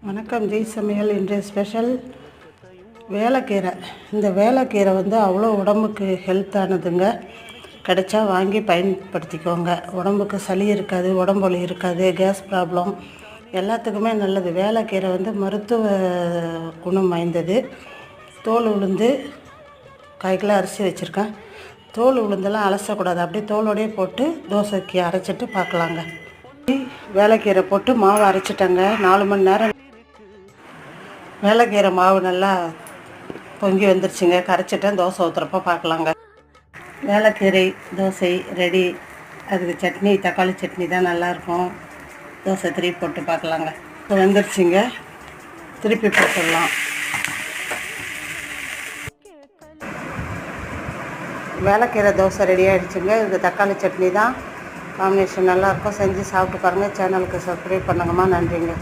வணக்கம் ஜெய் சமையல். இன்றைய ஸ்பெஷல் வேலைக்கீரை. இந்த வேலைக்கீரை அவ்வளோ உடம்புக்கு ஹெல்த்தானதுங்க. கிடைச்சா வாங்கி பயன்படுத்திக்கோங்க. உடம்புக்கு சளி இருக்காது, உடம்பொலி இருக்காது, கேஸ் ப்ராப்ளம் எல்லாத்துக்குமே நல்லது. வேலைக்கீரை மருத்துவ குணம் வாய்ந்தது. தோல் உளுந்து 1/4 கிலோ அரிசி வச்சுருக்கேன். தோல் உளுந்தெல்லாம் அலசக்கூடாது, அப்படியே தோலோடையே போட்டு தோசைக்கு அரைச்சிட்டு பார்க்கலாங்க. வேலைக்கீரை போட்டு மாவு அரைச்சிட்டேங்க. 4 மணி நேரம் வேலைக்கீரை மாவு நல்லா பொங்கி வந்துருச்சுங்க. கரைச்சிட்டேன். தோசை ஊற்றுறப்ப பார்க்கலாங்க. வேலைக்கீரை தோசை ரெடி. அதுக்கு சட்னி, தக்காளி சட்னி தான் நல்லாயிருக்கும். தோசை திருப்பி போட்டு பார்க்கலாங்க. இப்போ வந்துருச்சுங்க, திருப்பி போட்டுடலாம். வேலைக்கீரை தோசை ரெடி ஆகிடுச்சுங்க. இதுக்கு தக்காளி சட்னி தான் காம்பினேஷன் நல்லாயிருக்கும். செஞ்சு சாப்பிட்டு பாருங்கள். சேனலுக்கு சப்ஸ்கிரைப் பண்ணுங்கம்மா. நன்றிங்க.